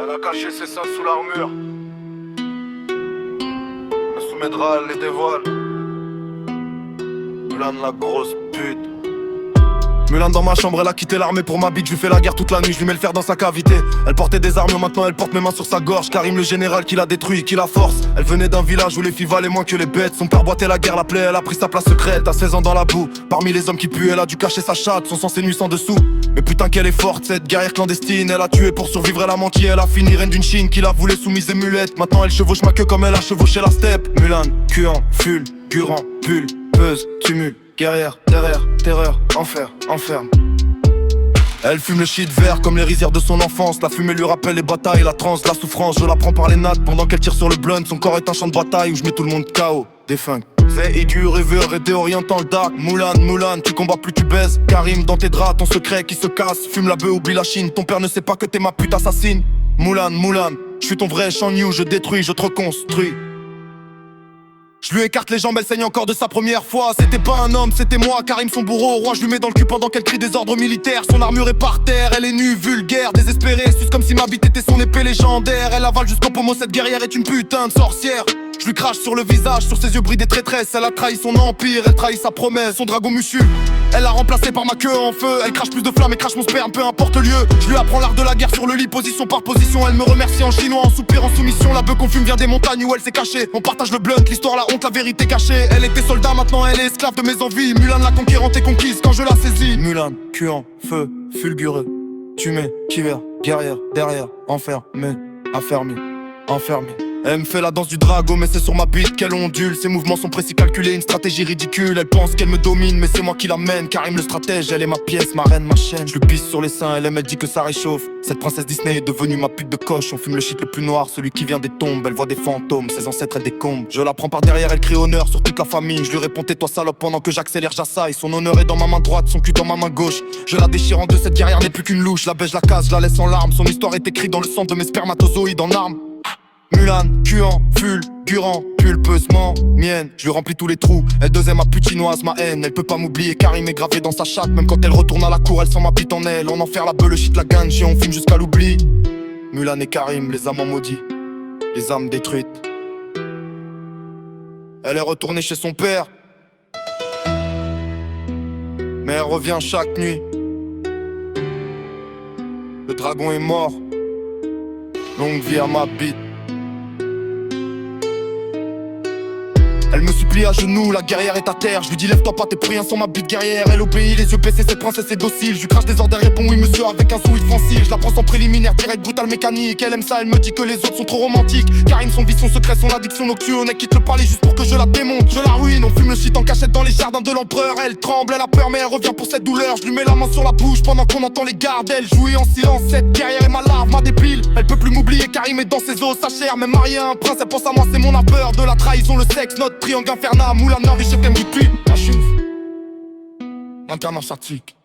Elle a caché ses seins sous l'armure. Elle soumettra, elle les dévoile. Mulan la grosse pute. Mulan dans ma chambre, elle a quitté l'armée pour ma bite. Je lui fais la guerre toute la nuit, je lui mets le fer dans sa cavité. Elle portait des armures, maintenant elle porte mes mains sur sa gorge. Karim le général qui l'a détruit, qui la force. Elle venait d'un village où les filles valaient moins que les bêtes. Son père boitait la guerre, l'appelait, elle a pris sa place secrète. À 16 ans dans la boue, parmi les hommes qui puent, elle a dû cacher sa chatte, son sang s'est nu sans dessous. Mais putain qu'elle est forte, cette guerrière clandestine. Elle a tué pour survivre, elle a menti, elle a fini reine d'une Chine qui la voulait soumise et muette. Maintenant elle chevauche ma queue comme elle a chevauché la steppe. Mulan, cuant, fulgurant, pulpeuse, tumulte, guerrière, terreur, enfer, enferme. Elle fume le shit vert comme les rizières de son enfance. La fumée lui rappelle les batailles, la transe, la souffrance. Je la prends par les nattes pendant qu'elle tire sur le blunt. Son corps est un champ de bataille où je mets tout le monde KO. Défunct. C'est aigu, rêveur et déorientant le dark. Mulan, tu combats plus tu baises. Karim dans tes draps, ton secret qui se casse. Fume la bœuf, oublie la Chine. Ton père ne sait pas que t'es ma pute assassine. Mulan, je suis ton vrai Shan Yu, je détruis, je te reconstruis. Je lui écarte les jambes, elle saigne encore de sa première fois. C'était pas un homme, c'était moi, Karim son bourreau. Roi, je lui mets dans le cul pendant qu'elle crie des ordres militaires. Son armure est par terre, elle est nue, vulgaire, désespérée. Suce comme si ma bite était son épée légendaire. Elle avale jusqu'au pommeau, cette guerrière est une putain de sorcière. Je lui crache sur le visage, sur ses yeux brillent des traîtresses. Elle a trahi son empire, elle trahit sa promesse. Son dragon mussu, elle l'a remplacé par ma queue en feu. Elle crache plus de flammes et crache mon sperme, peu importe le lieu. Je lui apprends l'art de la guerre sur le lit, position par position. Elle me remercie en chinois, en soupir, en soumission. La bœuf qu'on fume vient des montagnes où elle s'est cachée. On partage le blunt, l'histoire, la honte, la vérité cachée. Elle était soldat, maintenant elle est esclave de mes envies. Mulan la conquérante et conquise quand je la saisis. Mulan, cuant, feu, fulgureux. Tu mets, kiver, guerrière, derrière, enfermé, affermi, enfermé. Elle me fait la danse du dragon, mais c'est sur ma bite qu'elle ondule. Ses mouvements sont précis calculés, une stratégie ridicule. Elle pense qu'elle me domine, mais c'est moi qui l'amène. Karim le stratège, elle est ma pièce, ma reine, ma chaîne. Je lui pisse sur les seins, elle me dit que ça réchauffe. Cette princesse Disney est devenue ma pute de coche. On fume le shit le plus noir, celui qui vient des tombes. Elle voit des fantômes, ses ancêtres elle décombe. Je la prends par derrière, elle crie honneur sur toute la famille. Je lui réponds tais-toi salope pendant que j'accélère, j'assaille. Son honneur est dans ma main droite, son cul dans ma main gauche. Je la déchire en deux, cette guerrière n'est plus qu'une louche. La baisse, je la casse, je la laisse en larmes. Son histoire est écrite dans le sang de mes spermatozoïdes en armes. Mulan, cuant, fulgurant, pulpeusement mienne. Je lui remplis tous les trous, elle dosait ma pute chinoise, ma haine. Elle peut pas m'oublier, Karim est gravé dans sa chatte. Même quand elle retourne à la cour, elle sent ma bite en elle. En enfer la beuh, le shit, la ganji, on fume jusqu'à l'oubli. Mulan et Karim, les amants maudits, les âmes détruites. Elle est retournée chez son père, mais elle revient chaque nuit. Le dragon est mort, longue vie à ma bite. Elle me supplie à genoux, la guerrière est à terre. Je lui dis lève-toi pas, t'es plus rien sans ma bite guerrière. Elle obéit, les yeux baissés, cette princesse est docile. Je lui crache des ordres, elle répond oui monsieur avec un sourire franci. Je la prends sans préliminaire, direct brutal mécanique. Elle aime ça, elle me dit que les autres sont trop romantiques. Karim son vice, son secret, son addiction nocturne. Elle quitte le palais juste pour que je la démonte. Je la ruine, on fume le shit en cachette dans les jardins de l'empereur. Elle tremble, elle a peur mais elle revient pour cette douleur. Je lui mets la main sur la bouche pendant qu'on entend les gardes. Elle jouit en silence, cette guerrière est ma larve, ma dépile. Elle peut plus m'oublier, Karim est dans ses os, sa chair. Même marié à un prince, elle pense à moi, c'est mon peur. De la trahison, le sexe, notre triangle infernal. Moulin Nord, je t'aime depuis la chouffe. Interne en statique.